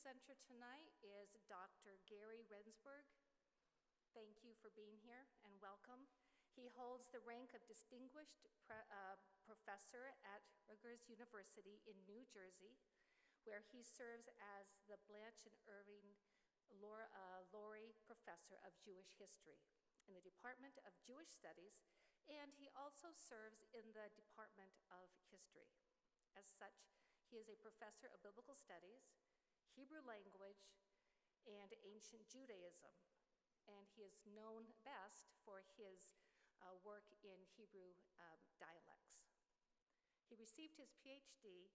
presenter tonight is Dr. Gary Rensburg. Thank you for being here and welcome. He holds the rank of Distinguished Professor at Rutgers University in New Jersey, where he serves as the Blanche and Irving Laurie Professor of Jewish History in the Department of Jewish Studies, and he also serves in the Department of History. As such, he is a professor of biblical studies, Hebrew language, and ancient Judaism, and he is known best for his work in Hebrew dialects. He received his PhD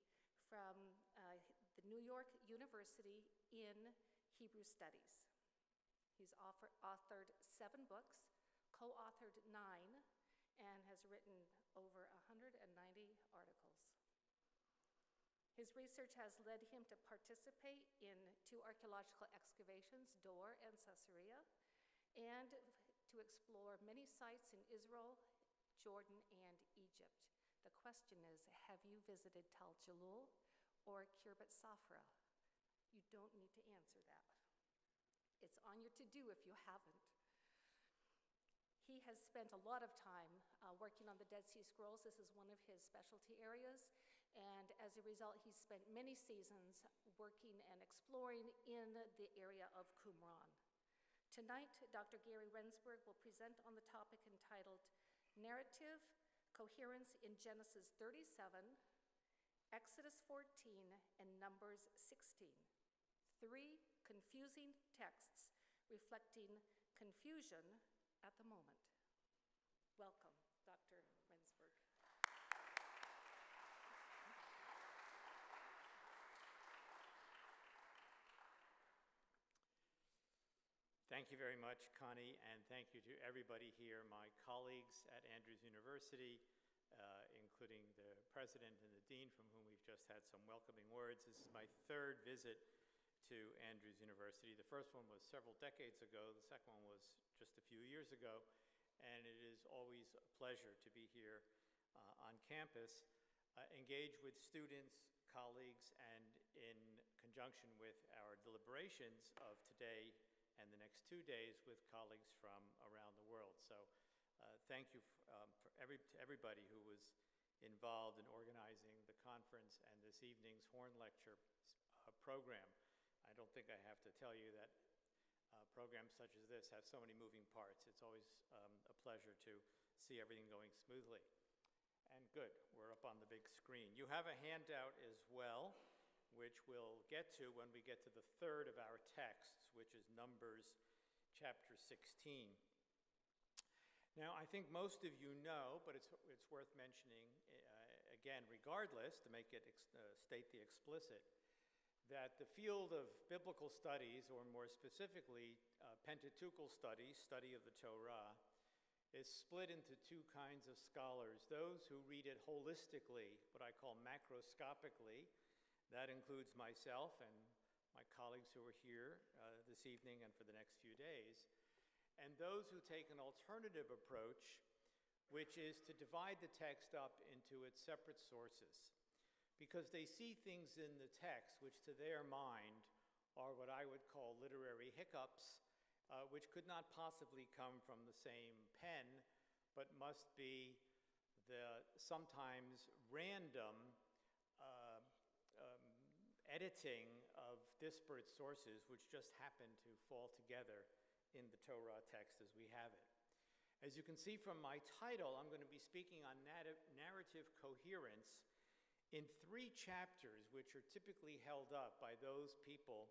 from the New York University in Hebrew Studies. He's authored 7 books, co-authored 9, and has written over 190 articles. His research has led him to participate in 2 archaeological excavations, Dor and Caesarea, and to explore many sites in Israel, Jordan, and Egypt. The question is, have you visited Tel Jalul or Kirbet Safra? You don't need to answer that. It's on your to-do if you haven't. He has spent a lot of time working on the Dead Sea Scrolls. This is one of his specialty areas. And as a result, he's spent many seasons working and exploring in the area of Qumran. Tonight, Dr. Gary Rensburg will present on the topic entitled Narrative, Coherence in Genesis 37, Exodus 14, and Numbers 16. 3 confusing texts reflecting confusion at the moment. Welcome, Dr. Rensburg. Thank you very much, Connie, and thank you to everybody here, my colleagues at Andrews University, including the president and the dean, from whom we've just had some welcoming words. This is my 3rd visit to Andrews University. The first one was several decades ago. The second one was just a few years ago, and it is always a pleasure to be here on campus, engage with students, colleagues, and in conjunction with our deliberations of today and the next 2 days with colleagues from around the world. So thank you to everybody who was involved in organizing the conference and this evening's Horn Lecture program. I don't think I have to tell you that programs such as this have so many moving parts. It's always a pleasure to see everything going smoothly. And good, we're up on the big screen. You have a handout as well, which we'll get to when we get to the 3rd of our texts, which is Numbers chapter 16. Now, I think most of you know, but it's worth mentioning again, regardless, to make it state the explicit, that the field of biblical studies, or more specifically Pentateuchal studies, study of the Torah, is split into 2 kinds of scholars. Those who read it holistically, what I call macroscopically. That includes myself and my colleagues who are here this evening and for the next few days. And those who take an alternative approach, which is to divide the text up into its separate sources, because they see things in the text which to their mind are what I would call literary hiccups, which could not possibly come from the same pen, but must be the sometimes random editing of disparate sources which just happen to fall together in the Torah text as we have it. As you can see from my title, I'm going to be speaking on narrative coherence in 3 chapters, which are typically held up by those people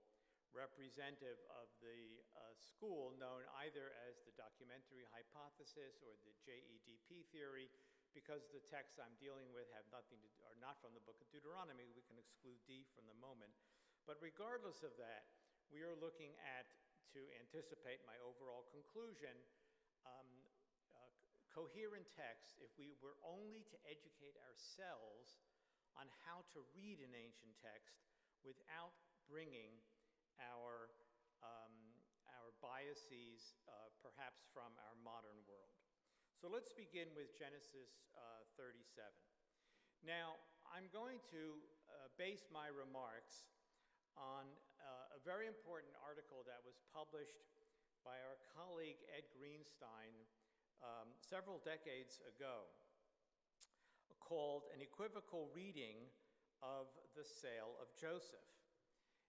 representative of the school known either as the documentary hypothesis or the JEDP theory, because the texts I'm dealing with are not from the book of Deuteronomy. We can exclude D from the moment. But regardless of that, we are looking at, to anticipate my overall conclusion, coherent text if we were only to educate ourselves on how to read an ancient text without bringing our biases, perhaps from our modern world. So let's begin with Genesis 37. Now, I'm going to base my remarks on a very important article that was published by our colleague Ed Greenstein several decades ago, called An Equivocal Reading of the Sale of Joseph.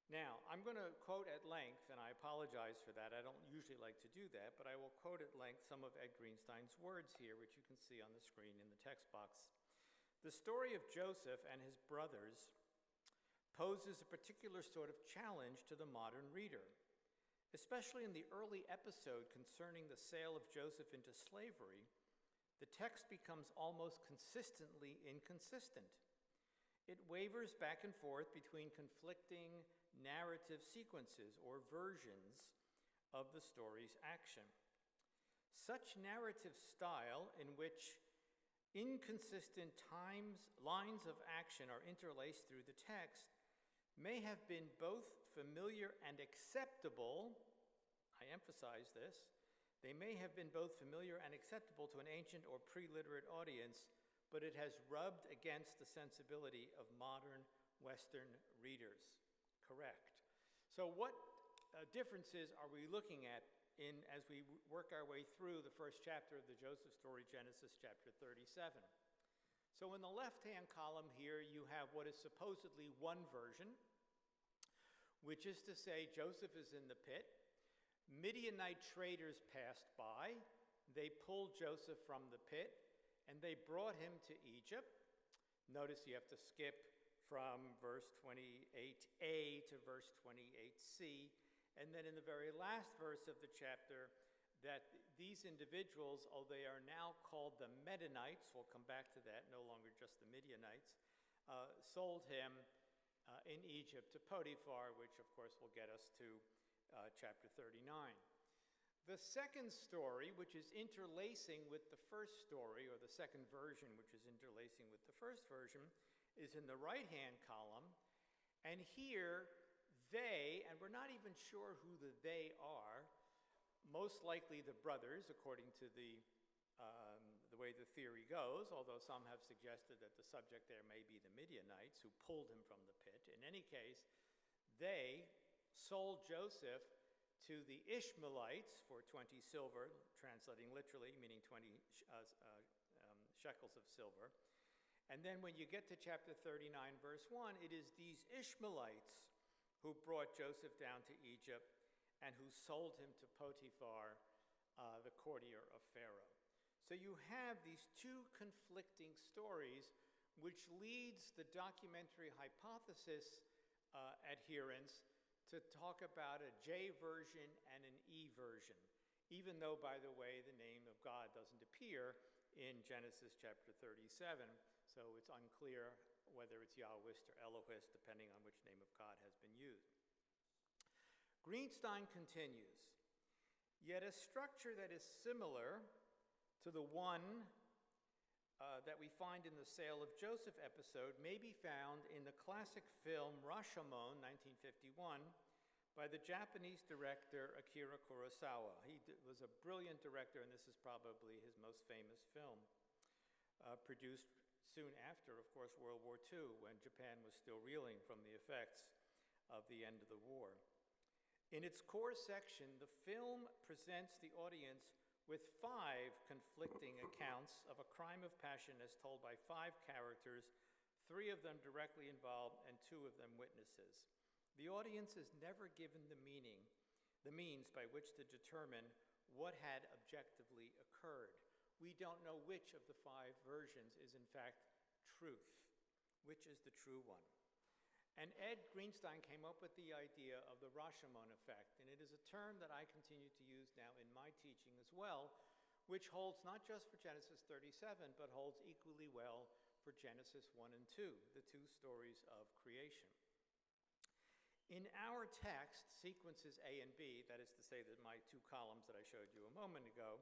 Now, I'm going to quote at length, and I apologize for that. I don't usually like to do that, but I will quote at length some of Ed Greenstein's words here, which you can see on the screen in the text box. The story of Joseph and his brothers poses a particular sort of challenge to the modern reader, especially in the early episode concerning the sale of Joseph into slavery. The text becomes almost consistently inconsistent. It wavers back and forth between conflicting narrative sequences or versions of the story's action. Such narrative style, in which inconsistent lines of action are interlaced through the text, may have been both familiar and acceptable. I emphasize this. They may have been both familiar and acceptable to an ancient or pre-literate audience, but it has rubbed against the sensibility of modern Western readers. Correct. So what differences are we looking at as we work our way through the first chapter of the Joseph story, Genesis chapter 37? So in the left-hand column here, you have what is supposedly one version, which is to say Joseph is in the pit. Midianite traders passed by. They pulled Joseph from the pit, and they brought him to Egypt. Notice you have to skip from verse 28a to verse 28c. And then in the very last verse of the chapter, that these individuals, although they are now called the Medanites, we'll come back to that, no longer just the Midianites, sold him in Egypt to Potiphar, which of course will get us to chapter 39. The second story, which is interlacing with the first story, or the second version, which is interlacing with the first version, is in the right-hand column. And here, they, and we're not even sure who the they are, most likely the brothers, according to the way the theory goes, although some have suggested that the subject there may be the Midianites who pulled him from the pit. In any case, they sold Joseph to the Ishmaelites for 20 silver, translating literally, meaning 20 shekels of silver. And then when you get to chapter 39, verse 1, it is these Ishmaelites who brought Joseph down to Egypt and who sold him to Potiphar, the courtier of Pharaoh. So you have these two conflicting stories, which leads the documentary hypothesis adherents to talk about a J version and an E version, even though, by the way, the name of God doesn't appear in Genesis chapter 37, so it's unclear whether it's Yahwist or Elohist, depending on which name of God has been used. Greenstein continues, yet a structure that is similar to the one that we find in the Sale of Joseph episode may be found in the classic film Rashomon, 1951, by the Japanese director Akira Kurosawa. He was a brilliant director, and this is probably his most famous film, produced soon after, of course, World War II, when Japan was still reeling from the effects of the end of the war. In its core section, the film presents the audience with 5 conflicting accounts of a crime of passion as told by 5 characters, 3 of them directly involved and 2 of them witnesses. The audience is never given the means by which to determine what had objectively occurred. We don't know which of the 5 versions is in fact truth, which is the true one. And Ed Greenstein came up with the idea of the Rashomon effect, and it is a term that I continue to use now in my teaching as well, which holds not just for Genesis 37, but holds equally well for Genesis 1 and 2, the 2 stories of creation. In our text, sequences A and B, that is to say that my 2 columns that I showed you a moment ago,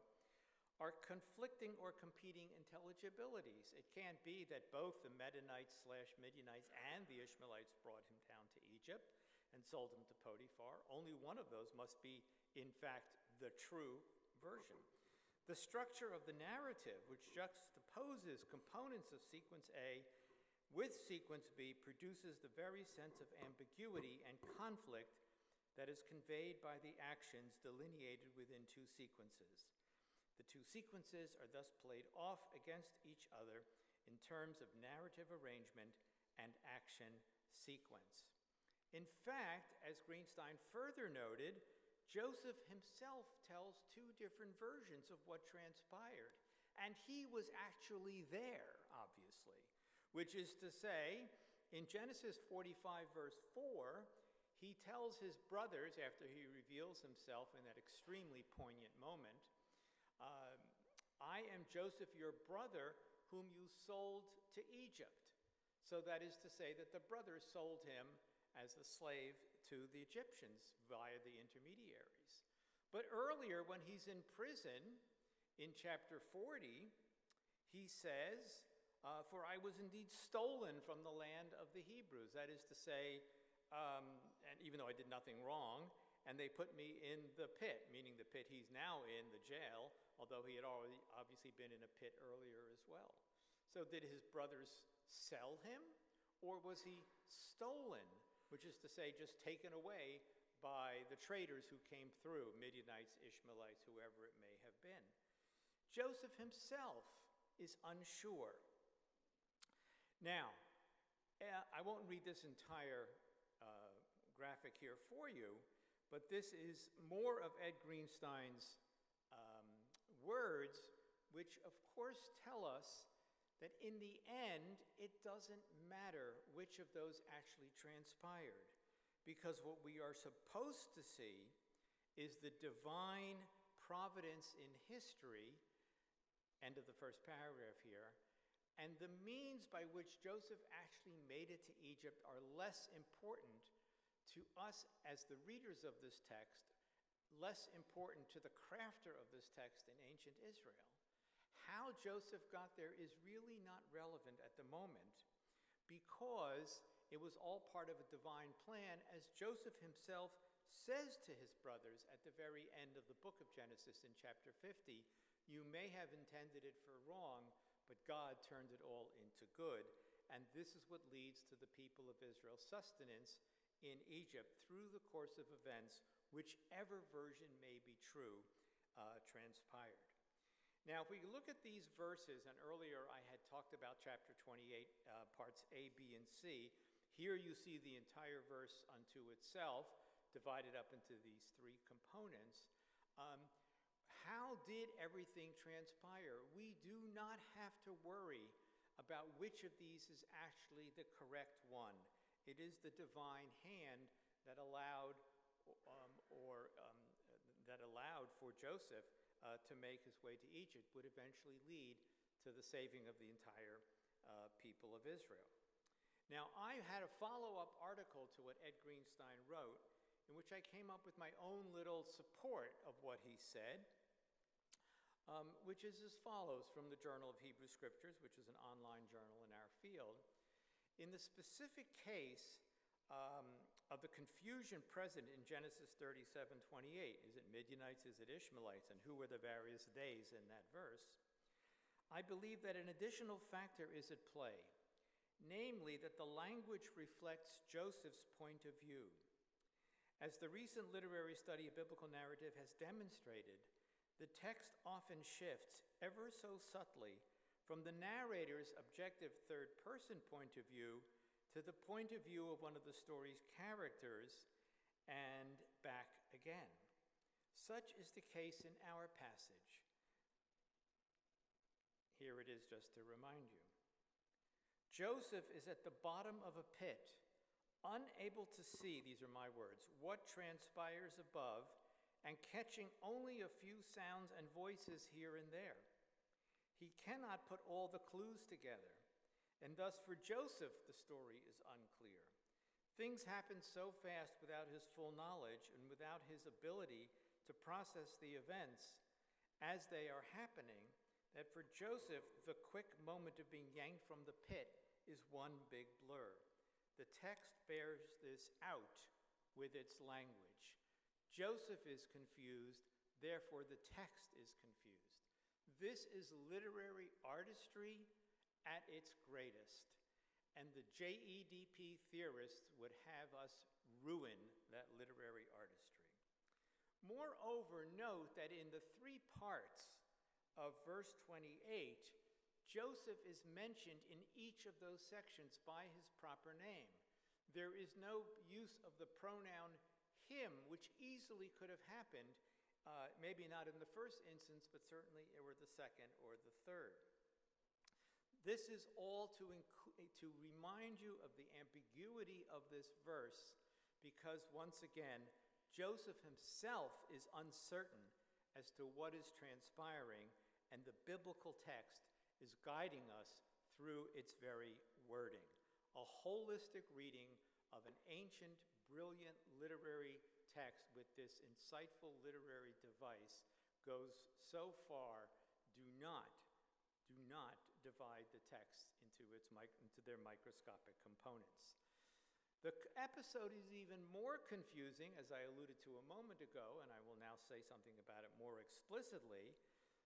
are conflicting or competing intelligibilities. It can't be that both the Medanites/Midianites and the Ishmaelites brought him down to Egypt and sold him to Potiphar. Only one of those must be, in fact, the true version. The structure of the narrative, which juxtaposes components of sequence A with sequence B, produces the very sense of ambiguity and conflict that is conveyed by the actions delineated within two sequences. The two sequences are thus played off against each other in terms of narrative arrangement and action sequence. In fact, as Greenstein further noted, Joseph himself tells two different versions of what transpired, and he was actually there, obviously, which is to say, in Genesis 45, verse 4, he tells his brothers, after he reveals himself in that extremely poignant moment, I am Joseph, your brother, whom you sold to Egypt. So that is to say that the brothers sold him as a slave to the Egyptians via the intermediaries. But earlier, when he's in prison, in chapter 40, he says, for I was indeed stolen from the land of the Hebrews. That is to say, and even though I did nothing wrong, and they put me in the pit, meaning the pit he's now in, the jail, although he had already obviously been in a pit earlier as well. So did his brothers sell him, or was he stolen, which is to say just taken away by the traders who came through, Midianites, Ishmaelites, whoever it may have been? Joseph himself is unsure. Now, I won't read this entire graphic here for you, but this is more of Ed Greenstein's words, which of course tell us that in the end, it doesn't matter which of those actually transpired, because what we are supposed to see is the divine providence in history, end of the first paragraph here, and the means by which Joseph actually made it to Egypt are less important to us as the readers of this text, less important to the crafter of this text in ancient Israel. How Joseph got there is really not relevant at the moment, because it was all part of a divine plan, as Joseph himself says to his brothers at the very end of the book of Genesis in chapter 50, you may have intended it for wrong, but God turned it all into good. And this is what leads to the people of Israel's sustenance in Egypt through the course of events, whichever version may be true, transpired. Now, if we look at these verses, and earlier I had talked about chapter 28, parts A, B, and C. Here you see the entire verse unto itself, divided up into these three components. How did everything transpire? We do not have to worry about which of these is actually the correct one. It is the divine hand that allowed for Joseph to make his way to Egypt, would eventually lead to the saving of the entire people of Israel. Now, I had a follow-up article to what Ed Greenstein wrote, in which I came up with my own little support of what he said, which is as follows from the Journal of Hebrew Scriptures, which is an online journal in our field. In the specific case of the confusion present in Genesis 37:28, is it Midianites, is it Ishmaelites, and who were the various days in that verse? I believe that an additional factor is at play, namely that the language reflects Joseph's point of view. As the recent literary study of biblical narrative has demonstrated, the text often shifts ever so subtly from the narrator's objective third-person point of view to the point of view of one of the story's characters, and back again. Such is the case in our passage. Here it is just to remind you. Joseph is at the bottom of a pit, unable to see, these are my words, what transpires above, and catching only a few sounds and voices here and there. He cannot put all the clues together, and thus for Joseph the story is unclear. Things happen so fast without his full knowledge and without his ability to process the events as they are happening, that for Joseph the quick moment of being yanked from the pit is one big blur. The text bears this out with its language. Joseph is confused, therefore the text is confused. This is literary artistry at its greatest, and the JEDP theorists would have us ruin that literary artistry. Moreover, note that in the three parts of verse 28, Joseph is mentioned in each of those sections by his proper name. There is no use of the pronoun him, which easily could have happened, maybe not in the first instance, but certainly or the second or the third. This is all to remind you of the ambiguity of this verse, because once again, Joseph himself is uncertain as to what is transpiring, and the biblical text is guiding us through its very wording. A holistic reading of an ancient, brilliant literary text with this insightful literary device goes so far. Do not divide the text into their microscopic components. The episode is even more confusing, as I alluded to a moment ago, and I will now say something about it more explicitly,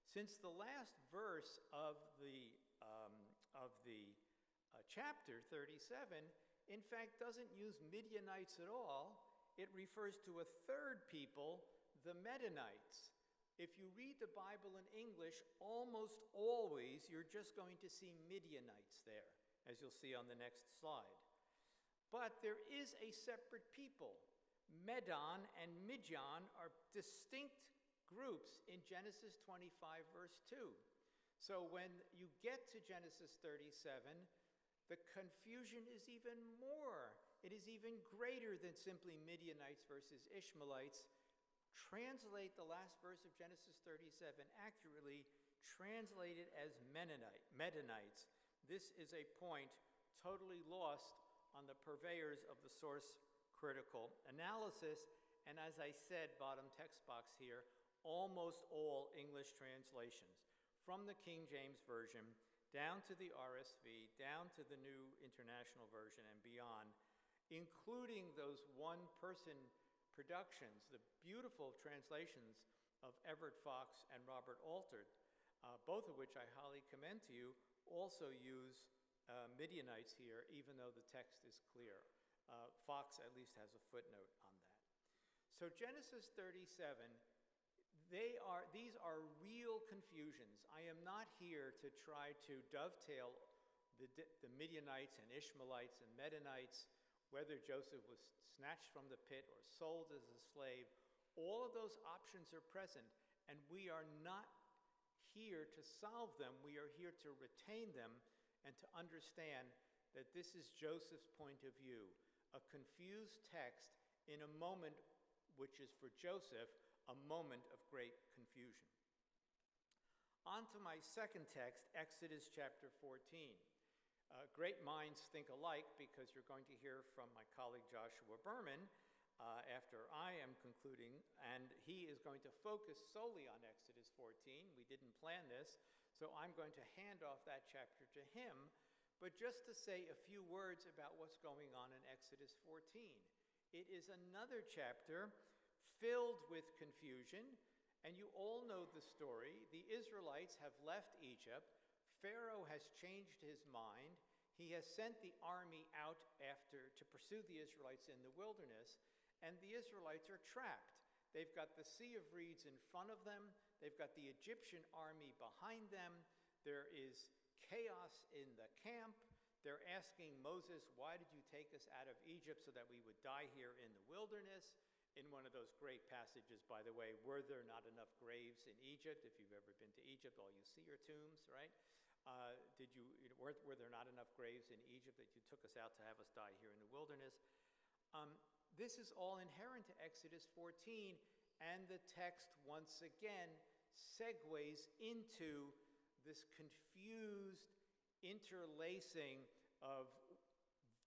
since the last verse of the chapter 37, in fact, doesn't use Midianites at all. It refers to a third people, the Medanites. If you read the Bible in English, almost always you're just going to see Midianites there, as you'll see on the next slide. But there is a separate people. Medon and Midian are distinct groups in Genesis 25, verse 2. So when you get to Genesis 37, the confusion is even more. It is even greater than simply Midianites versus Ishmaelites. Translate the last verse of Genesis 37 accurately, translate it as Medanites. This is a point totally lost on the purveyors of the source critical analysis, and as I said, bottom text box here, almost all English translations, from the King James Version down to the RSV, down to the New International Version and beyond, including those one-person productions, the beautiful translations of Everett Fox and Robert Altered, both of which I highly commend to you, also use Midianites here, even though the text is clear. Fox at least has a footnote on that. So Genesis 37, these are real confusions. I am not here to try to dovetail the Midianites and Ishmaelites and Medanites, whether Joseph was snatched from the pit or sold as a slave. All of those options are present, and we are not here to solve them. We are here to retain them and to understand that this is Joseph's point of view, a confused text in a moment which is for Joseph a moment of great confusion. On to my second text, Exodus chapter 14. Great minds think alike, because you're going to hear from my colleague Joshua Berrien after I am concluding, and he is going to focus solely on Exodus 14. We didn't plan this, so I'm going to hand off that chapter to him, but just to say a few words about what's going on in Exodus 14. It is another chapter filled with confusion, and you all know the story. The Israelites have left Egypt. Pharaoh has changed his mind. He has sent the army out to pursue the Israelites in the wilderness, and the Israelites are trapped. They've got the Sea of Reeds in front of them. They've got the Egyptian army behind them. There is chaos in the camp. They're asking Moses, why did you take us out of Egypt so that we would die here in the wilderness? In one of those great passages, by the way, were there not enough graves in Egypt? If you've ever been to Egypt, all you see are tombs, right? Were there not enough graves in Egypt that you took us out to have us die here in the wilderness? This is all inherent to Exodus 14, and the text once again segues into this confused interlacing of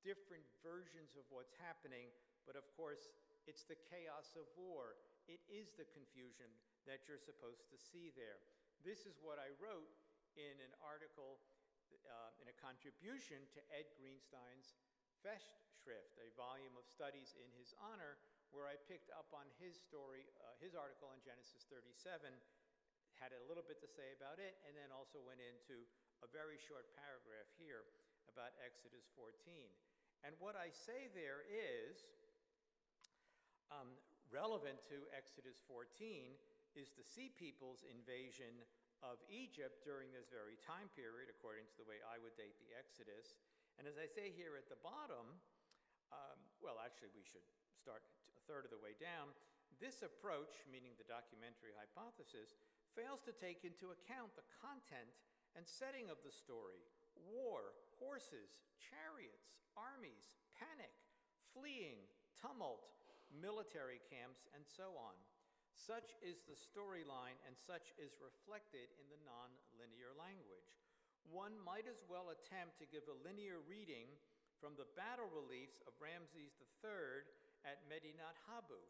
different versions of what's happening, but of course, it's the chaos of war. It is the confusion that you're supposed to see there. This is what I wrote in an article, in a contribution to Ed Greenstein's Festschrift, a volume of studies in his honor, where I picked up on his story, his article on Genesis 37, had a little bit to say about it, and then also went into a very short paragraph here about Exodus 14. And what I say there is, Relevant to Exodus 14 is the Sea People's invasion of Egypt during this very time period, according to the way I would date the Exodus. And as I say here at the bottom, well, actually, we should start a third of the way down. This approach, meaning the documentary hypothesis, fails to take into account the content and setting of the story: war, horses, chariots, armies, panic, fleeing, tumult, military camps, and so on. Such is the storyline, and such is reflected in the non-linear language. One might as well attempt to give a linear reading from the battle reliefs of Ramses III at Medinat Habu.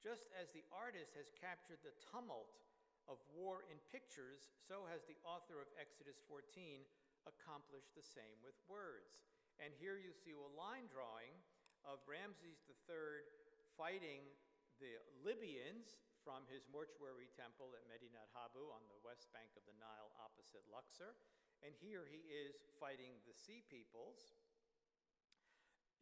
Just as the artist has captured the tumult of war in pictures, so has the author of Exodus 14 accomplished the same with words. And here you see a line drawing of Ramses III fighting the Libyans from his mortuary temple at Medinat Habu on the west bank of the Nile opposite Luxor. And here he is fighting the Sea Peoples.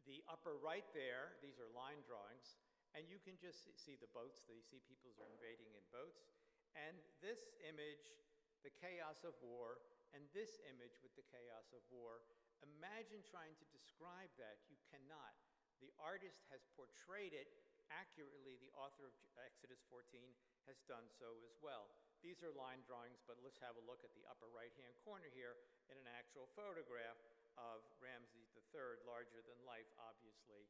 The upper right there, these are line drawings, and you can just see the boats. The Sea Peoples are invading in boats. And this image, the chaos of war, and this image with the chaos of war, imagine trying to describe that. You cannot. The artist has portrayed it accurately. The author of Exodus 14 has done so as well. These are line drawings, but let's have a look at the upper right-hand corner here in an actual photograph of Ramses III, larger than life, obviously,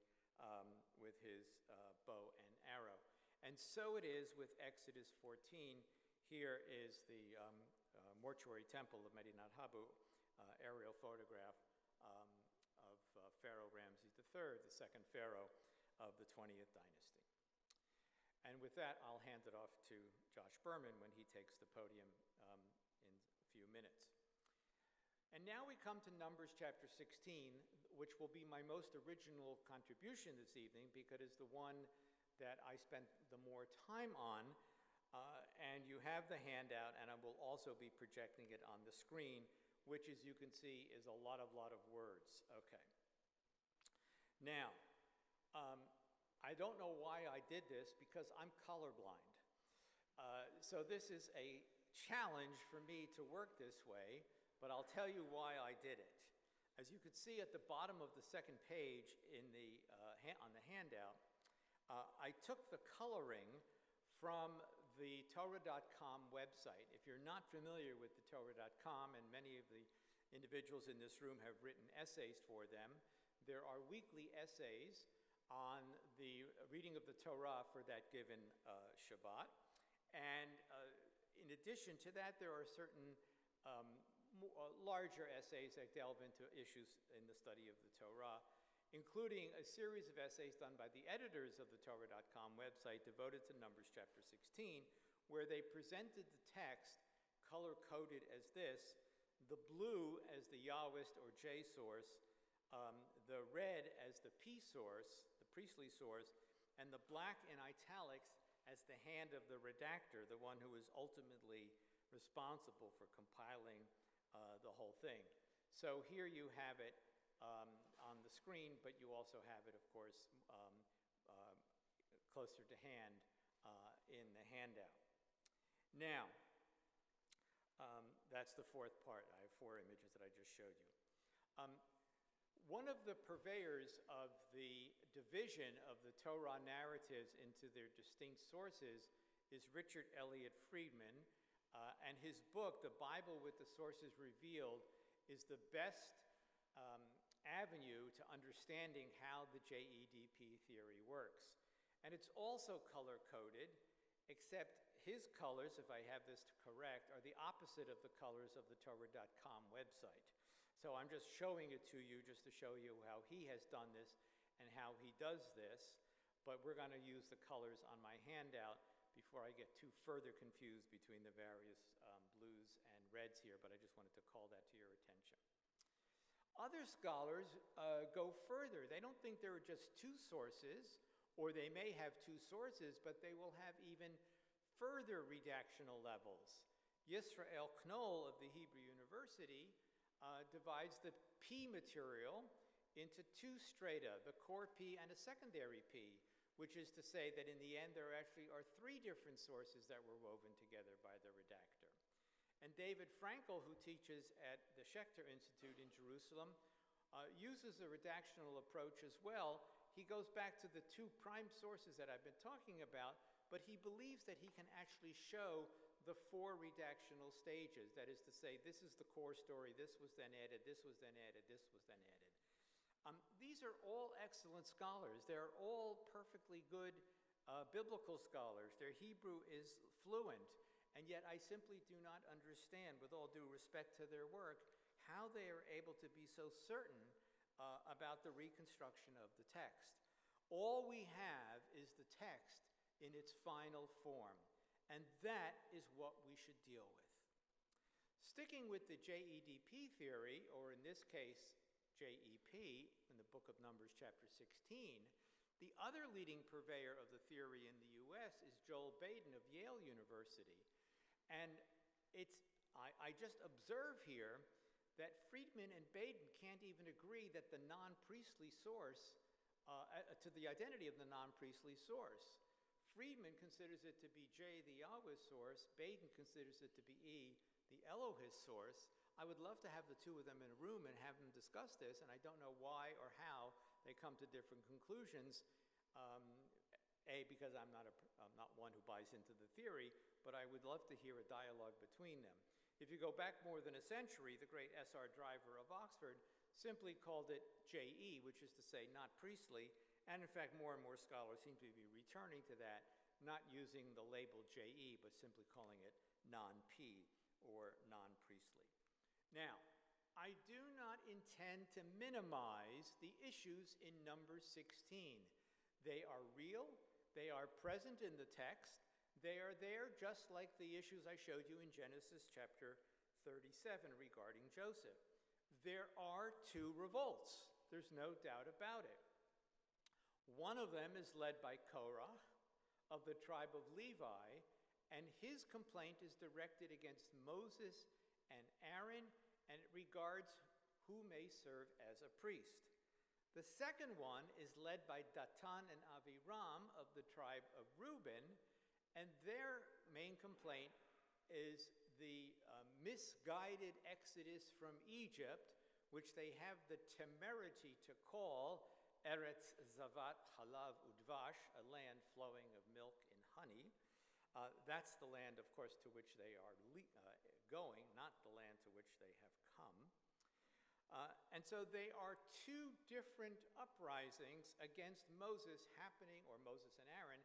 with his bow and arrow. And so it is with Exodus 14. Here is the mortuary temple of Medinat Habu, aerial photograph of Pharaoh Ramses III, the second pharaoh of the 20th dynasty. And with that, I'll hand it off to Josh Berman when he takes the podium in a few minutes. And now we come to Numbers chapter 16, which will be my most original contribution this evening because it's the one that I spent the more time on. And you have the handout, and I will also be projecting it on the screen, which, as you can see, is a lot of words. Okay. Now, I don't know why I did this because I'm colorblind. So this is a challenge for me to work this way, but I'll tell you why I did it. As you can see at the bottom of the second page in on the handout, I took the coloring from the Torah.com website. If you're not familiar with the Torah.com, and many of the individuals in this room have written essays for them, there are weekly essays on the reading of the Torah for that given Shabbat. And in addition to that, there are certain larger essays that delve into issues in the study of the Torah, including a series of essays done by the editors of the Torah.com website devoted to Numbers chapter 16, where they presented the text color-coded as this: the blue as the Yahwist or J source, the red as the P source, the priestly source, and the black in italics as the hand of the redactor, the one who is ultimately responsible for compiling the whole thing. So here you have it on the screen, but you also have it, of course, closer to hand in the handout. Now, that's the fourth part. I have 4 images that I just showed you. One of the purveyors of the division of the Torah narratives into their distinct sources is Richard Elliott Friedman, and his book, The Bible with the Sources Revealed, is the best avenue to understanding how the JEDP theory works. And it's also color-coded, except his colors, if I have this correct, are the opposite of the colors of the Torah.com website. So I'm just showing it to you just to show you how he has done this and how he does this. But we're going to use the colors on my handout before I get too further confused between the various blues and reds here, but I just wanted to call that to your attention. Other scholars go further. They don't think there are just 2 sources, or they may have 2 sources, but they will have even further redactional levels. Yisrael Knoll of the Hebrew University divides the P material into 2 strata, the core P and a secondary P, which is to say that in the end there actually are three different sources that were woven together by the redactor. And David Frankel, who teaches at the Schechter Institute in Jerusalem, uses a redactional approach as well. He goes back to the two prime sources that I've been talking about, but he believes that he can actually show the four redactional stages. That is to say, this is the core story, this was then added, this was then added, this was then added. These are all excellent scholars. They're all perfectly good biblical scholars. Their Hebrew is fluent, and yet I simply do not understand, with all due respect to their work, how they are able to be so certain about the reconstruction of the text. All we have is the text in its final form, and that is what we should deal with. Sticking with the JEDP theory, or in this case, JEP, in the book of Numbers chapter 16, the other leading purveyor of the theory in the US is Joel Baden of Yale University. And I just observe here that Friedman and Baden can't even agree that the non-priestly source, to the identity of the non-priestly source. Friedman considers it to be J, the Yahweh source. Baden considers it to be E, the Elohim source. I would love to have the two of them in a room and have them discuss this, and I don't know why or how they come to different conclusions. Because I'm not one who buys into the theory, but I would love to hear a dialogue between them. If you go back more than a century, the great S.R. Driver of Oxford simply called it J.E., which is to say not priestly, and in fact more and more scholars seem to be returning to that, not using the label J.E., but simply calling it non-P or non-priestly. Now, I do not intend to minimize the issues in number 16. They are real, they are present in the text, they are there just like the issues I showed you in Genesis chapter 37 regarding Joseph. There are two revolts, there's no doubt about it. One of them is led by Korah of the tribe of Levi, and his complaint is directed against Moses and Aaron, and it regards who may serve as a priest. The second one is led by Datan and Aviram of the tribe of Reuben, and their main complaint is the misguided exodus from Egypt, which they have the temerity to call Eretz Zavat Halav Udvash, a land flowing of milk and honey. That's the land, of course, to which they are going, not the land to which they have come. And so they are two different uprisings against Moses happening, or Moses and Aaron,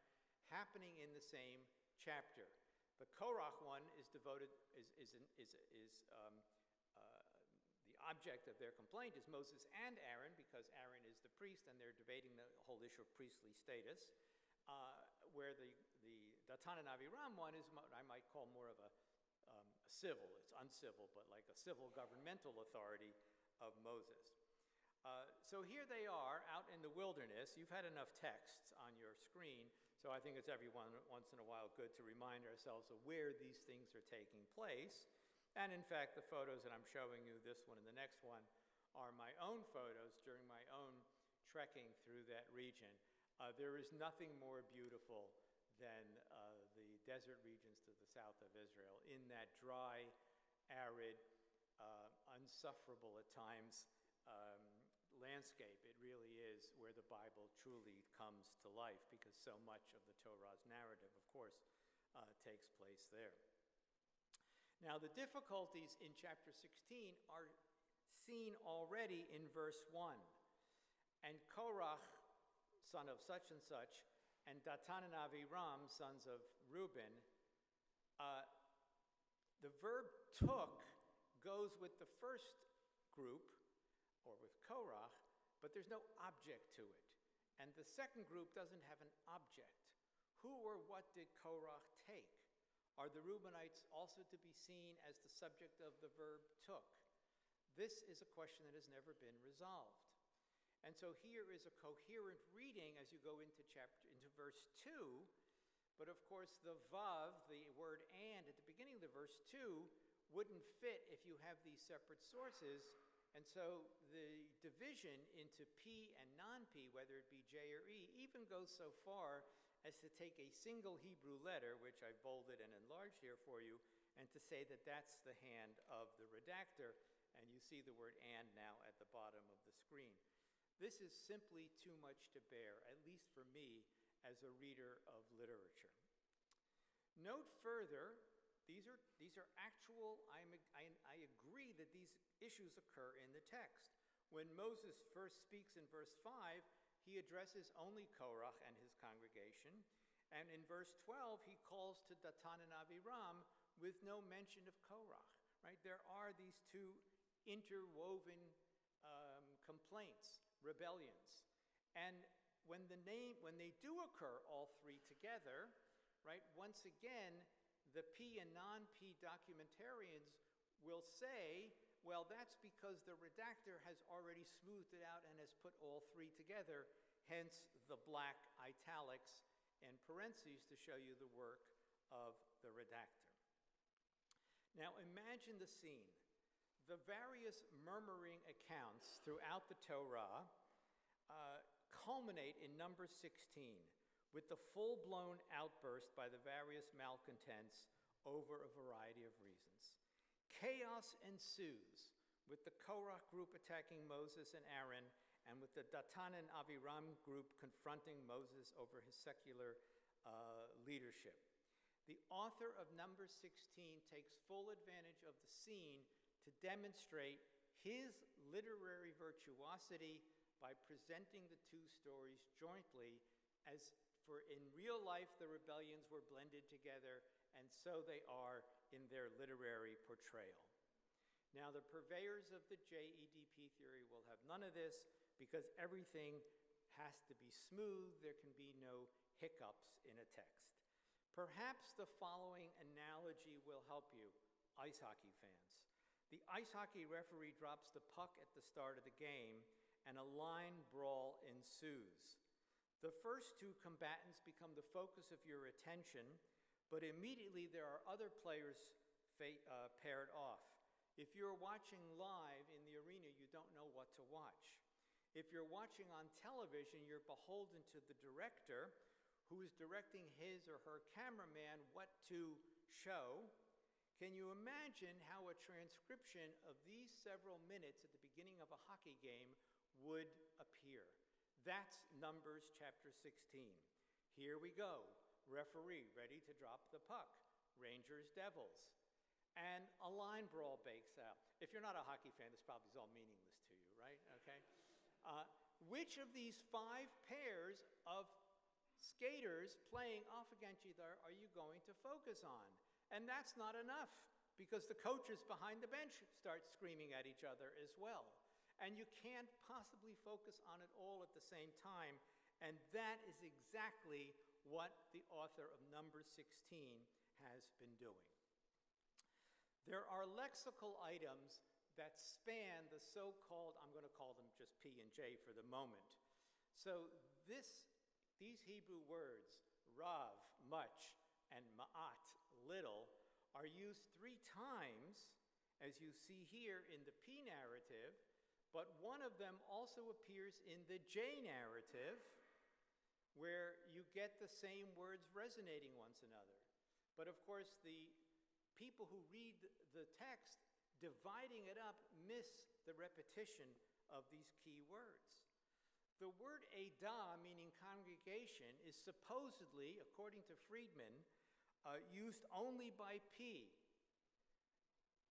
happening in the same chapter. The Korach one is devoted, the object of their complaint is Moses and Aaron, because Aaron is the priest and they're debating the whole issue of priestly status, where the Datan and Aviram one is what I might call more of a civil, it's uncivil, but like a civil governmental authority of Moses. So here they are out in the wilderness. You've had enough texts on your screen, so I think it's once in a while good to remind ourselves of where these things are taking place. And in fact, the photos that I'm showing you, this one and the next one, are my own photos during my own trekking through that region. There is nothing more beautiful than the desert regions to the south of Israel, in that dry, arid, unsufferable at times landscape. It really is where the Bible truly comes to life, because so much of the Torah's narrative, of course, takes place there. Now, the difficulties in chapter 16 are seen already in verse 1. And Korach, son of such and such, and Datan and Aviram, sons of Reuben, the verb took goes with the first group, or with Korach, but there's no object to it. And the second group doesn't have an object. Who or what did Korach take? Are the Reubenites also to be seen as the subject of the verb took? This is a question that has never been resolved. And so here is a coherent reading as you go into verse 2, but of course the vav, the word and, at the beginning of the verse 2, wouldn't fit if you have these separate sources, And so the division into P and non-P, whether it be J or E, even goes so far as to take a single Hebrew letter, which I've bolded and enlarged here for you, and to say that that's the hand of the redactor, and you see the word "and" now at the bottom of the screen. This is simply too much to bear, at least for me as a reader of literature. Note further, these are actual, I agree that these issues occur in the text. When Moses first speaks in verse 5, he addresses only Korach and his congregation, and in verse 12, he calls to Datan and Aviram with no mention of Korach, right? There are these two interwoven complaints, rebellions. And when they do occur, all three together, right, once again, the P and non-P documentarians will say, well, that's because the redactor has already smoothed it out and has put all three together, hence the black italics and parentheses to show you the work of the redactor. Now imagine the scene. The various murmuring accounts throughout the Torah culminate in number 16 with the full-blown outburst by the various malcontents over a variety of reasons. Chaos ensues with the Korach group attacking Moses and Aaron, and with the Datan and Aviram group confronting Moses over his secular leadership. The author of number 16 takes full advantage of the scene to demonstrate his literary virtuosity by presenting the two stories jointly, as for in real life the rebellions were blended together, and so they are in their literary portrayal. Now, the purveyors of the JEDP theory will have none of this, because everything has to be smooth. There can be no hiccups in a text. Perhaps the following analogy will help you, ice hockey fans. The ice hockey referee drops the puck at the start of the game, and a line brawl ensues. The first two combatants become the focus of your attention, but immediately there are other players paired off. If you're watching live in the arena, you don't know what to watch. If you're watching on television, you're beholden to the director, who is directing his or her cameraman what to show. Can you imagine how a transcription of these several minutes at the beginning of a hockey game would appear? That's Numbers chapter 16. Here we go. Referee ready to drop the puck. Rangers, Devils. And a line brawl breaks out. If you're not a hockey fan, this probably is all meaningless to you, right? Okay. Which of these 5 pairs of skaters playing off against each other are you going to focus on? And that's not enough, because the coaches behind the bench start screaming at each other as well. And you can't possibly focus on it all at the same time, and that is exactly what the author of number 16 has been doing. There are lexical items that span the so-called, I'm going to call them just P and J for the moment. So these Hebrew words, rav, much, and ma'at, little, are used 3 times, as you see here in the P narrative, but one of them also appears in the J narrative, where you get the same words resonating once another. But of course, the people who read the text, dividing it up, miss the repetition of these key words. The word Adah, meaning congregation, is supposedly, according to Friedman, used only by P,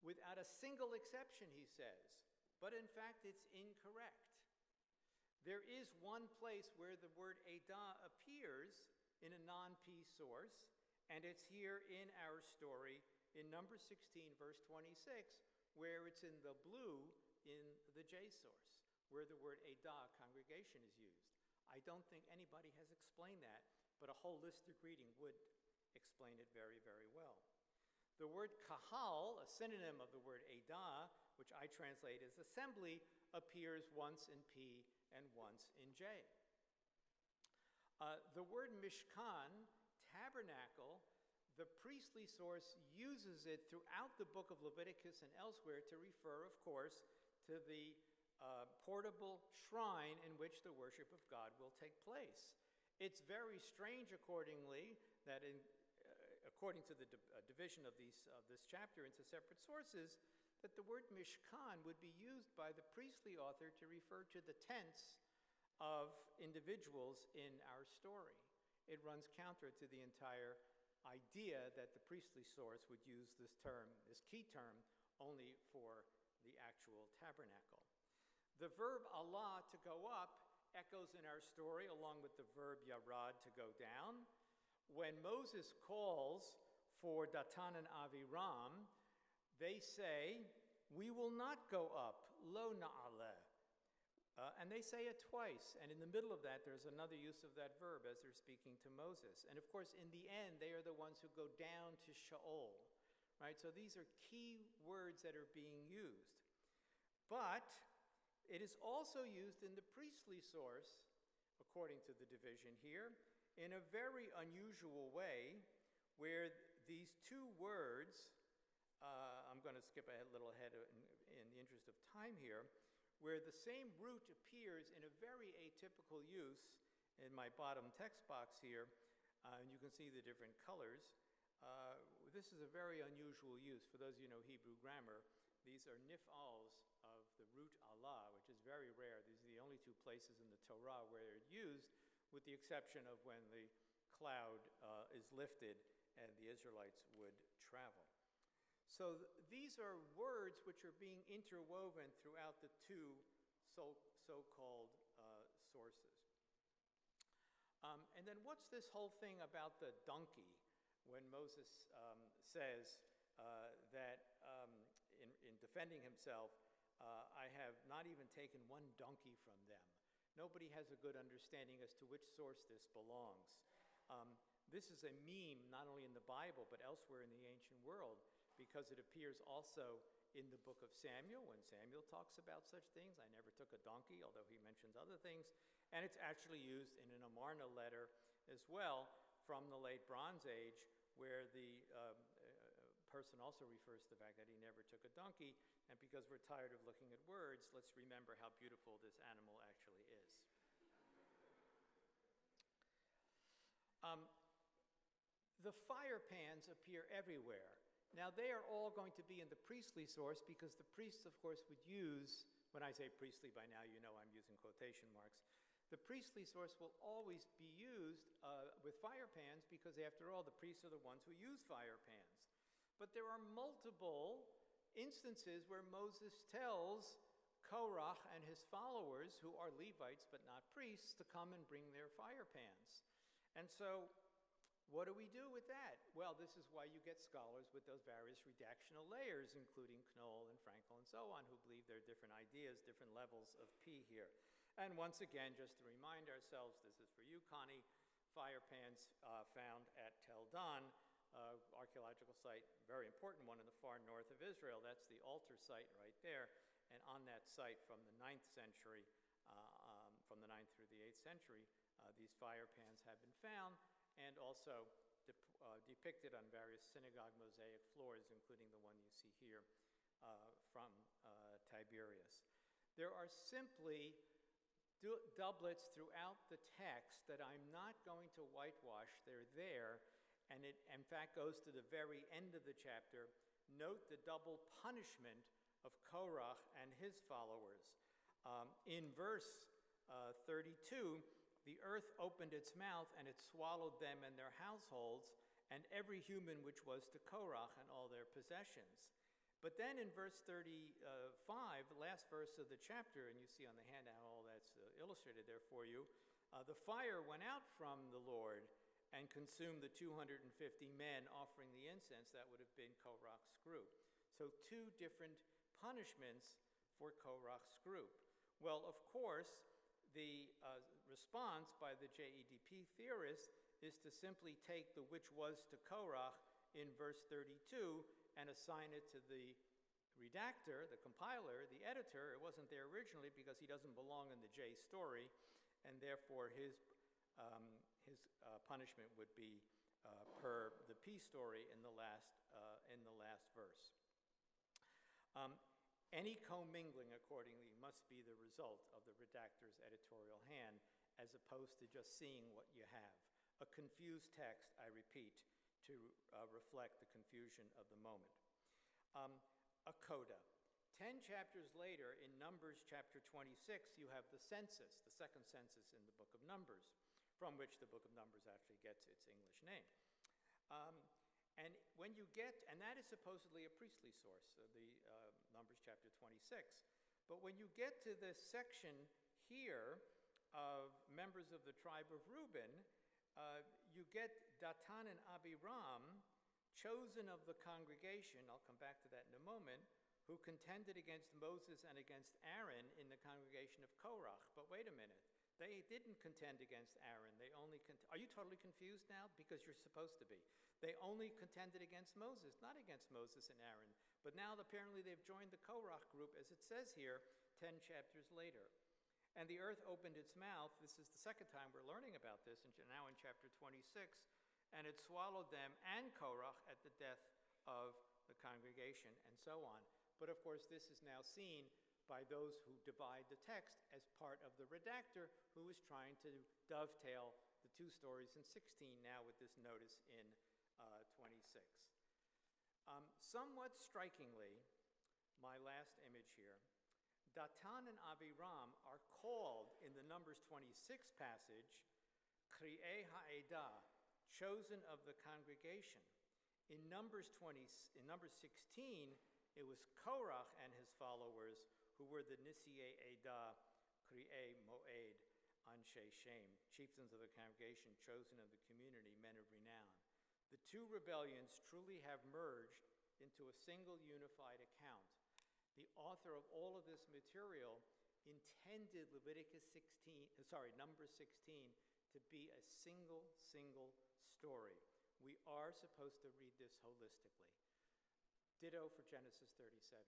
without a single exception, he says. But in fact, it's incorrect. There is one place where the word Adah appears in a non-P source, and it's here in our story in number 16, verse 26, where it's in the blue in the J source, where the word Adah, congregation, is used. I don't think anybody has explained that, but a holistic reading would explain it very, very well. The word kahal, a synonym of the word Adah, which I translate as assembly, appears once in P and once in J. The word mishkan, tabernacle, the priestly source uses it throughout the book of Leviticus and elsewhere to refer, of course, to the portable shrine in which the worship of God will take place. It's very strange, accordingly, that according to the division of this chapter into separate sources, that the word mishkan would be used by the priestly author to refer to the tents of individuals in our story. It runs counter to the entire idea that the priestly source would use this term, this key term, only for the actual tabernacle. The verb Allah, to go up, echoes in our story along with the verb yarad, to go down. When Moses calls for Datan and Aviram, they say, "We will not go up, lo na'aleh." And they say it twice. And in the middle of that, there's another use of that verb as they're speaking to Moses. And of course, in the end, they are the ones who go down to Sheol. Right? So these are key words that are being used. But it is also used in the priestly source, according to the division here, in a very unusual way, where these two words, I'm going to skip a little ahead in the interest of time here, where the same root appears in a very atypical use in my bottom text box here, and you can see the different colors. This is a very unusual use. For those of you who know Hebrew grammar, these are nif'als of the root Allah, which is very rare. These are the only two places in the Torah where they're used, with the exception of when the cloud is lifted and the Israelites would travel. So these are words which are being interwoven throughout the two so-called sources. And then what's this whole thing about the donkey when Moses says that in defending himself, I have not even taken one donkey from them. Nobody has a good understanding as to which source this belongs. This is a meme not only in the Bible but elsewhere in the ancient world, because it appears also in the book of Samuel, when Samuel talks about such things. I never took a donkey, although he mentions other things. And it's actually used in an Amarna letter as well from the late Bronze Age, where the person also refers to the fact that he never took a donkey. And because we're tired of looking at words, let's remember how beautiful this animal actually is. The fire pans appear everywhere. Now, they are all going to be in the priestly source, because the priests, of course, would use, when I say priestly, by now you know I'm using quotation marks, the priestly source will always be used with fire pans, because after all, the priests are the ones who use fire pans. But there are multiple instances where Moses tells Korach and his followers, who are Levites but not priests, to come and bring their fire pans. And so, what do we do with that? Well, this is why you get scholars with those various redactional layers, including Knoll and Frankel and so on, who believe there are different ideas, different levels of P here. And once again, just to remind ourselves, this is for you, Connie, fire pans found at Tel Dan, archaeological site, very important one in the far north of Israel. That's the altar site right there. And on that site from the 9th century, from the 9th through the 8th century, these fire pans have been found, and also depicted on various synagogue mosaic floors, including the one you see here from Tiberias. There are simply doublets throughout the text that I'm not going to whitewash. They're there, and it, in fact, goes to the very end of the chapter. Note the double punishment of Korach and his followers. In verse 32, the earth opened its mouth, and it swallowed them and their households, and every human which was to Korach and all their possessions. But then in verse 35, the last verse of the chapter, and you see on the handout all that's illustrated there for you, the fire went out from the Lord and consumed the 250 men offering the incense. That would have been Korach's group. So two different punishments for Korach's group. Well, of course, the response by the JEDP theorists is to simply take the which was to Korach in verse 32 and assign it to the redactor, the compiler, the editor. It wasn't there originally because he doesn't belong in the J story, and therefore his punishment would be per the P story in the last verse. Any commingling, accordingly, must be the result of the redactor's editorial hand, as opposed to just seeing what you have. A confused text, I repeat, to reflect the confusion of the moment. A coda. 10 chapters later, in Numbers chapter 26, you have the census, the second census in the book of Numbers, from which the book of Numbers actually gets its English name. And when you get, and that is supposedly a priestly source, Numbers chapter 26. But when you get to this section here of members of the tribe of Reuben, you get Datan and Abiram, chosen of the congregation, I'll come back to that in a moment, who contended against Moses and against Aaron in the congregation of Korach. But wait a minute. They didn't contend against Aaron. They only are you totally confused now? Because you're supposed to be. They only contended against Moses, not against Moses and Aaron. But now apparently they've joined the Korach group, as it says here, 10 chapters later. And the earth opened its mouth. This is the second time we're learning about this, and now in chapter 26. And it swallowed them and Korach at the death of the congregation, and so on. But of course, this is now seen by those who divide the text as part of the redactor, who is trying to dovetail the two stories in 16 now with this notice in 26. Somewhat strikingly, my last image here, Datan and Abiram are called in the Numbers 26 passage, Kri'ei Ha'edah, chosen of the congregation. In Numbers 16, it was Korach and his followers who were the Nisiei Edah, Kri'ei Moed, Anshe Shem, chieftains of the congregation, chosen of the community, men of renown. The two rebellions truly have merged into a single unified account. The author of all of this material intended Numbers 16 to be a single story. We are supposed to read this holistically. Ditto for Genesis 37.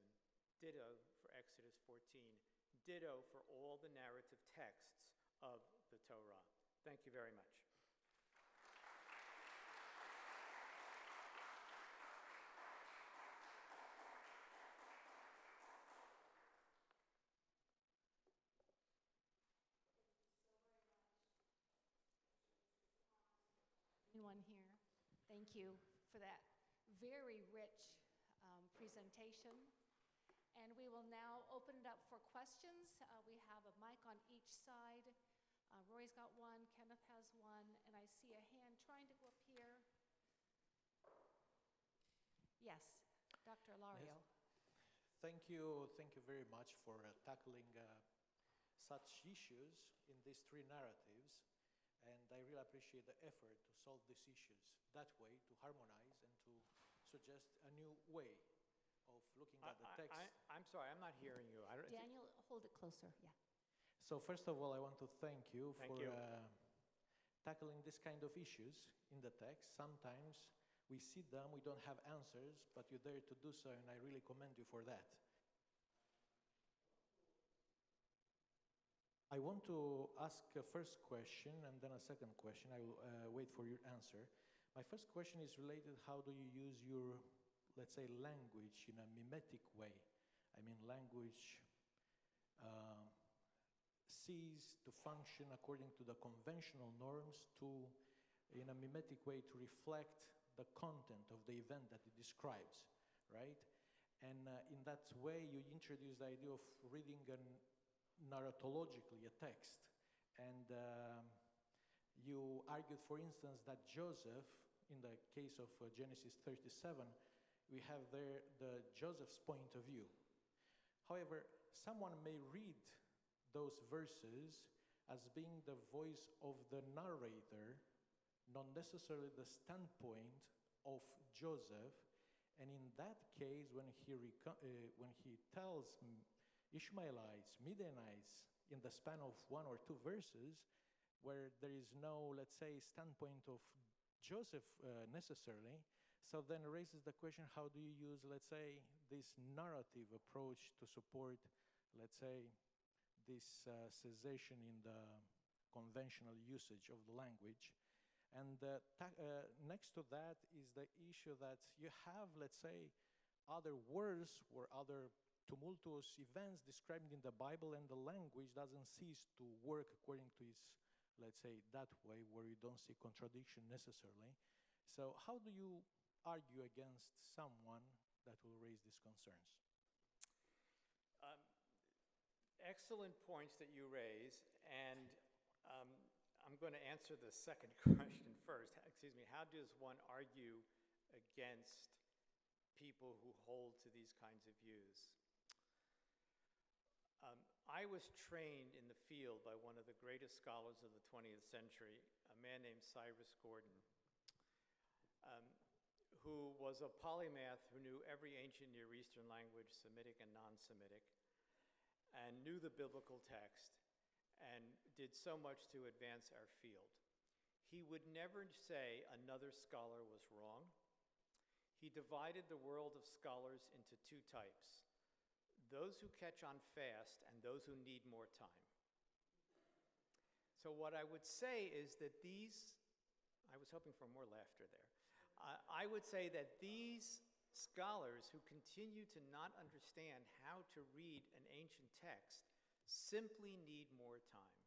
Ditto for Exodus 14. Ditto for all the narrative texts of the Torah. Thank you very much. Anyone here? Thank you for that very rich presentation. And we will now open it up for questions. We have a mic on each side. Roy's got one, Kenneth has one, and I see a hand trying to go up here. Yes, Dr. Lario. Yes. Thank you very much for tackling such issues in these three narratives. And I really appreciate the effort to solve these issues that way, to harmonize and to suggest a new way of looking at the text. I'm sorry, I'm not hearing you. Daniel, hold it closer, yeah. So first of all, I want to thank you for you. Tackling this kind of issues in the text. Sometimes we see them, we don't have answers, but you dare to do so, and I really commend you for that. I want to ask a first question and then a second question. I will wait for your answer. My first question is related, how do you use your, let's say, language in a mimetic way? I mean, language cease to function according to the conventional norms to, in a mimetic way, to reflect the content of the event that it describes, right? And in that way, you introduce the idea of reading narratologically a text. And you argued, for instance, that Joseph, in the case of Genesis 37, we have there the Joseph's point of view. However, someone may read those verses as being the voice of the narrator, not necessarily the standpoint of Joseph. And in that case, when he tells Ishmaelites, Midianites, in the span of one or two verses, where there is no, let's say, standpoint of Joseph necessarily, so then raises the question, how do you use, let's say, this narrative approach to support, let's say, this cessation in the conventional usage of the language? And next to that is the issue that you have, let's say, other words or other tumultuous events described in the Bible, and the language doesn't cease to work according to its, let's say, that way, where you don't see contradiction necessarily. So how do you argue against someone that will raise these concerns? Um, Excellent points that you raise, and I'm going to answer the second question first. Excuse me, how does one argue against people who hold to these kinds of views? I was trained in the field by one of the greatest scholars of the 20th century, a man named Cyrus Gordon, who was a polymath who knew every ancient Near Eastern language, Semitic and non-Semitic, and knew the biblical text, and did so much to advance our field. He would never say another scholar was wrong. He divided the world of scholars into two types: those who catch on fast and those who need more time. So what I would say is that I was hoping for more laughter there. I would say that these scholars who continue to not understand how to read an ancient text simply need more time.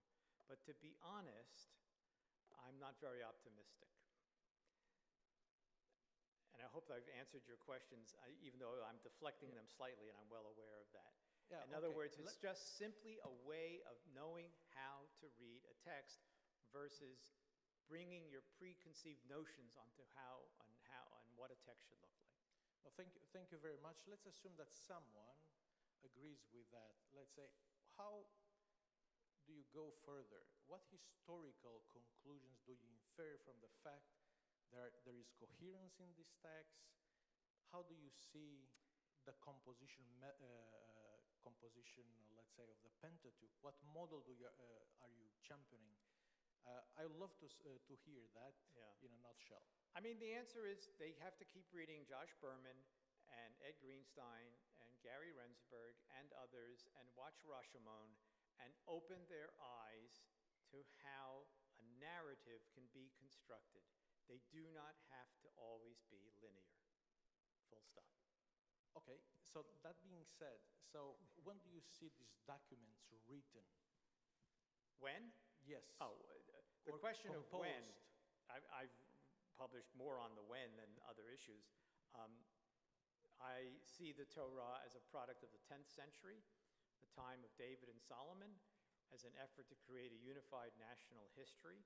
But to be honest, I'm not very optimistic. And I hope I've answered your questions, even though I'm deflecting them slightly, and I'm well aware of that. Yeah, In other words, it's just simply a way of knowing how to read a text versus bringing your preconceived notions onto how and what a text should look like. Well, thank you very much. Let's assume that someone agrees with that. Let's say, how do you go further? What historical conclusions do you infer from the fact there is coherence in this text? How do you see the composition, let's say, of the Pentateuch? What model are you championing? I would love to hear that in a nutshell. I mean, the answer is they have to keep reading Josh Berman and Ed Greenstein and Gary Rensburg and others, and watch Rashomon, and open their eyes to how a narrative can be constructed. They do not have to always be linear. Full stop. Okay, so that being said, so when do you see these documents written? When? Yes. Oh, the question composed. of when, I've published more on the when than other issues. I see the Torah as a product of the 10th century, the time of David and Solomon, as an effort to create a unified national history,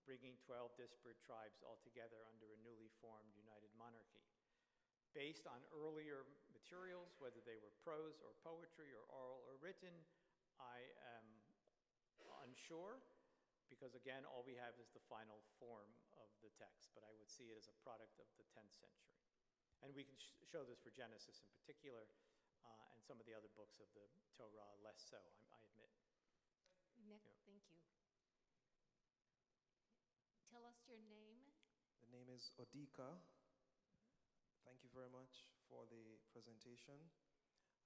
bringing 12 disparate tribes all together under a newly formed united monarchy. Based on earlier materials, whether they were prose or poetry or oral or written, I am unsure, because again, all we have is the final form of the text, but I would see it as a product of the 10th century. And we can show this for Genesis in particular, and some of the other books of the Torah less so, I admit. Nick, thank you. Tell us your name. The name is Odika. Thank you very much for the presentation.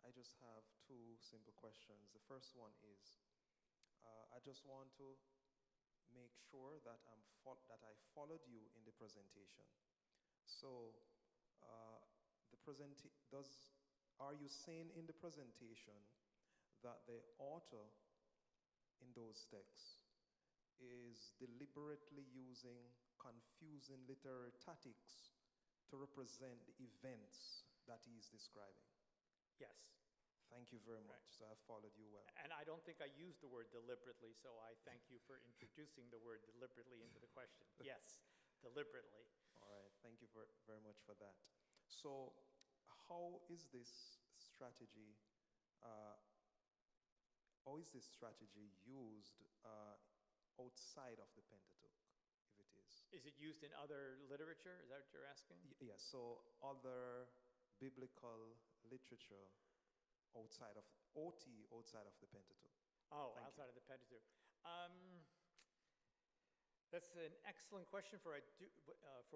I just have two simple questions. The first one is, I just want to make sure that I followed you in the presentation. So, are you saying in the presentation that the author in those texts is deliberately using confusing literary tactics to represent the events that he is describing? Yes. Thank you very much. Right. So I followed you well. And I don't think I used the word deliberately, so I thank you for introducing the word deliberately into the question. Yes, deliberately. All right. Thank you very much for that. So how is this strategy used outside of the Pentateuch, if it is? Is it used in other literature? Is that what you're asking? Yes, so other biblical literature outside of the Pentateuch. Oh, Thank outside of the Pentateuch. That's an excellent question for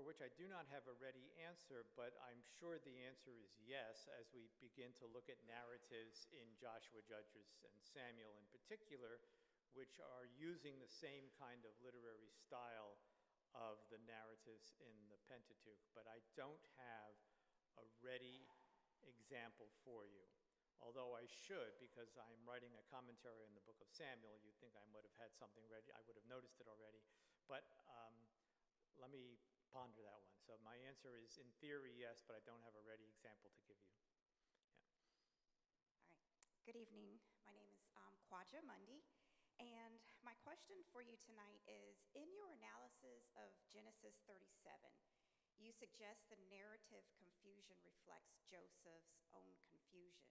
which I do not have a ready answer, but I'm sure the answer is yes, as we begin to look at narratives in Joshua, Judges, and Samuel in particular, which are using the same kind of literary style of the narratives in the Pentateuch, but I don't have a ready example for you. although I should, because I'm writing a commentary on the book of Samuel. You'd think I would have had something ready. I would have noticed it already. But let me ponder that one. So my answer is, in theory, yes, but I don't have a ready example to give you. All right. Good evening. My name is Kwaja Mundy, and my question for you tonight is, in your analysis of Genesis 37, you suggest the narrative confusion reflects Joseph's own confusion.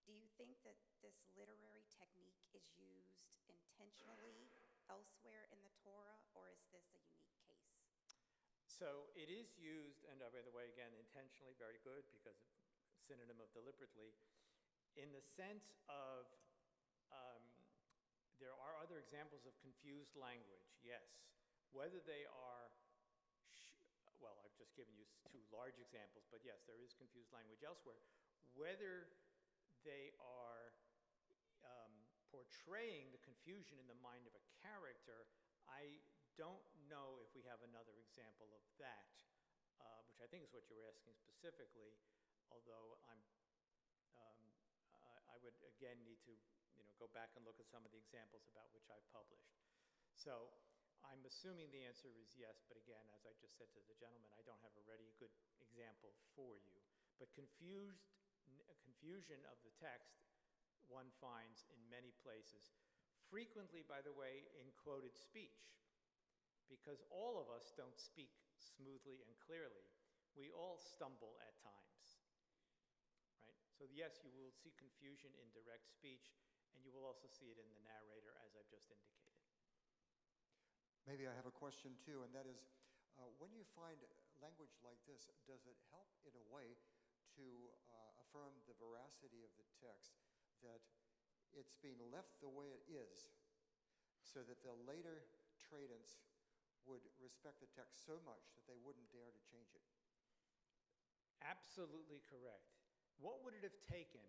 Do you think that this literary technique is used intentionally elsewhere in the Torah, or is this a unique case? So it is used, and by the way, again, intentionally, very good, because synonym of deliberately, in the sense of there are other examples of confused language, yes. Whether they are, well, I've just given you two large examples, but yes, there is confused language elsewhere. Whether they are portraying the confusion in the mind of a character, I don't know if we have another example of that, which I think is what you're asking specifically, although I would again need to go back and look at some of the examples about which I've published. So I'm assuming the answer is yes, but again, as I just said to the gentleman, I don't have a ready good example for you. But confusion of the text one finds in many places, frequently, by the way, in quoted speech, because all of us don't speak smoothly and clearly. We all stumble at times, right? So yes, you will see confusion in direct speech, and you will also see it in the narrator, as I've just indicated. Maybe I have a question too, and that is, when you find language like this, does it help in a way to affirm the veracity of the text, that it's being left the way it is, so that the later tradents would respect the text so much that they wouldn't dare to change it? Absolutely correct. What would it have taken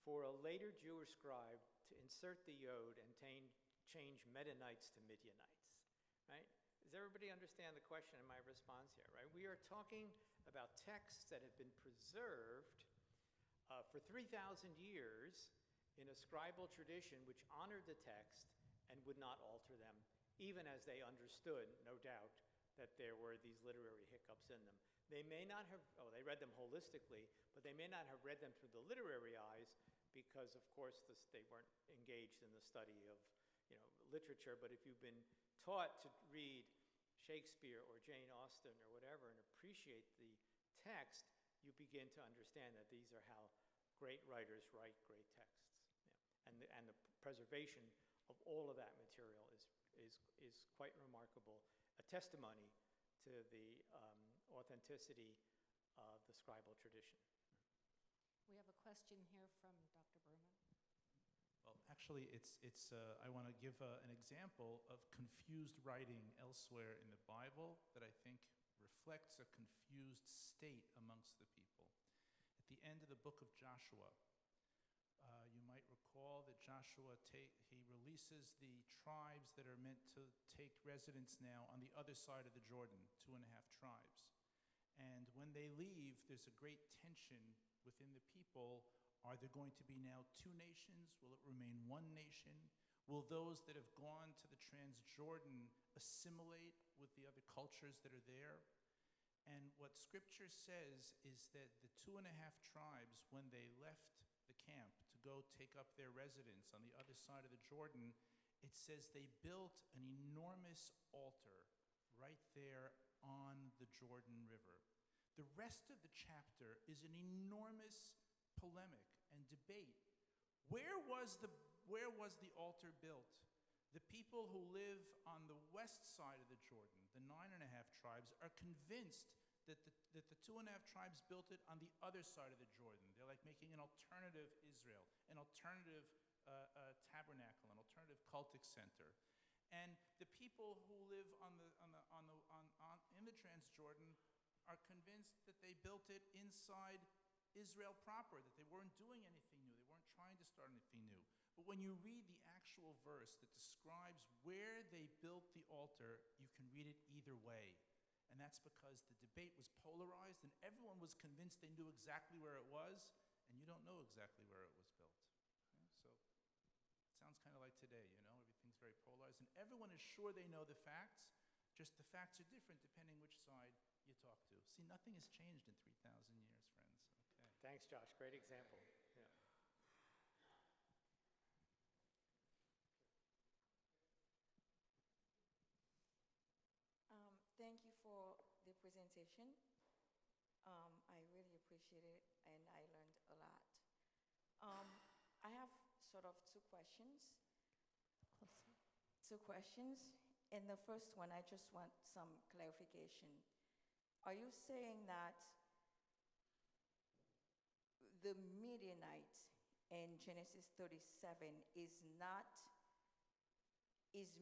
for a later Jewish scribe to insert the yod and change Medanites to Midianites, right? Does everybody understand the question and my response here, right? We are talking about texts that have been preserved for 3,000 years in a scribal tradition which honored the text and would not alter them, even as they understood, no doubt, that there were these literary hiccups in them. They may not have, they read them holistically, but they may not have read them through the literary eyes, because, of course, they weren't engaged in the study of literature. But if you've been taught to read Shakespeare or Jane Austen or whatever and appreciate the text, you begin to understand that these are how great writers write great texts. Yeah. And the preservation of all of that material is quite remarkable, a testimony to the authenticity of the scribal tradition. We have a question here from Dr. Berrien. Well, actually, I want to give an example of confused writing elsewhere in the Bible that I think reflects a confused state amongst the people. At the end of the book of Joshua, you might recall that Joshua he releases the tribes that are meant to take residence now on the other side of the Jordan, 2.5 tribes. And when they leave, there's a great tension within the people. Are there going to be now 2 nations? Will it remain 1 nation? Will those that have gone to the Transjordan assimilate with the other cultures that are there? And what Scripture says is that the 2.5 tribes, when they left the camp to go take up their residence on the other side of the Jordan, it says they built an enormous altar right there on the Jordan River. The rest of the chapter is an enormous polemic and debate. Where was the altar built? The people who live on the west side of the Jordan, the 9.5 tribes, are convinced that the 2.5 tribes built it on the other side of the Jordan. They're like making an alternative Israel, an alternative tabernacle, an alternative cultic center. And the people who live in the Transjordan are convinced that they built it inside Israel proper, that they weren't doing anything new, they weren't trying to start anything new. But when you read the actual verse that describes where they built the altar, you can read it either way. And that's because the debate was polarized and everyone was convinced they knew exactly where it was, and and you don't know exactly where it was built. Okay? So it sounds kind of like today, everything's very polarized, and everyone is sure they know the facts, just the facts are different depending which side you talk to. See, nothing has changed in 3,000 years, friends. Okay. Thanks, Josh. Great example. Yeah. Thank you for the presentation. I really appreciate it, and I learned a lot. I have sort of two questions. And the first one, I just want some clarification. Are you saying that the Midianite in Genesis 37 is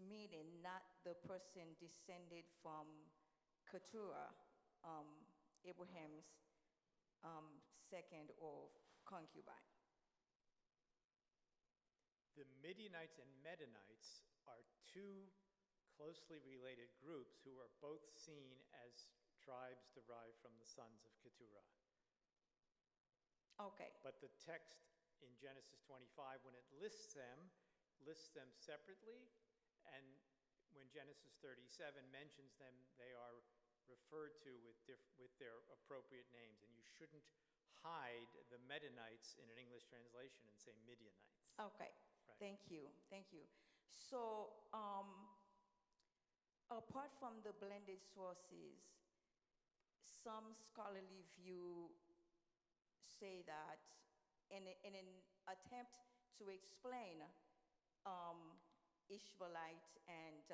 meaning not the person descended from Keturah, Abraham's second or concubine? The Midianites and Medanites are two closely related groups who are both seen as tribes derived from the sons of Keturah. Okay. But the text in Genesis 25, when it lists them separately, and when Genesis 37 mentions them, they are referred to with their appropriate names, and you shouldn't hide the Medanites in an English translation and say Midianites. Okay. Right. Thank you. So, apart from the blended sources, some scholarly view say that in an attempt to explain Ishmaelite and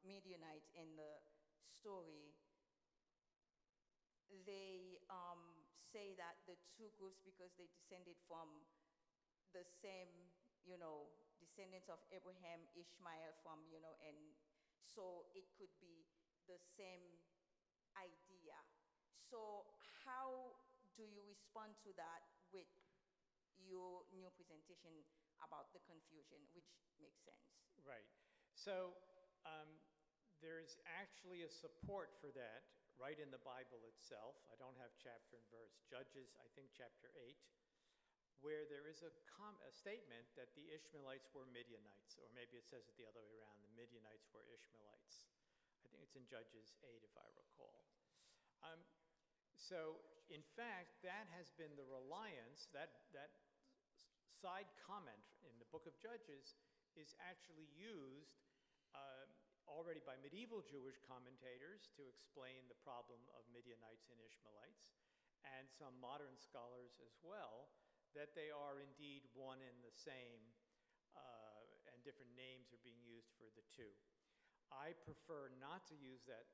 Midianite in the story, they say that the two groups, because they descended from the same, descendants of Abraham, Ishmael and so it could be the same idea. So how do you respond to that with your new presentation about the confusion, which makes sense? Right. So there's actually a support for that right in the Bible itself. I don't have chapter and verse. Judges, I think chapter 8, where there is a statement that the Ishmaelites were Midianites, or maybe it says it the other way around, the Midianites were Ishmaelites. I think it's in Judges 8, if I recall. So, in fact, that has been the reliance, that side comment in the book of Judges is actually used already by medieval Jewish commentators to explain the problem of Midianites and Ishmaelites, and some modern scholars as well, that they are indeed one and the same, and different names are being used for the two. I prefer not to use that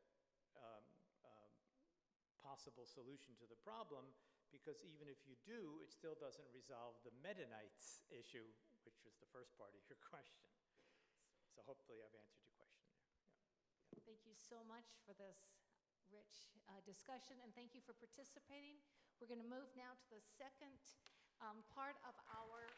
possible solution to the problem, because even if you do, it still doesn't resolve the Medanites issue, which was the first part of your question. So hopefully I've answered your question there. Yeah. Thank you so much for this rich discussion, and thank you for participating. We're going to move now to the second part of our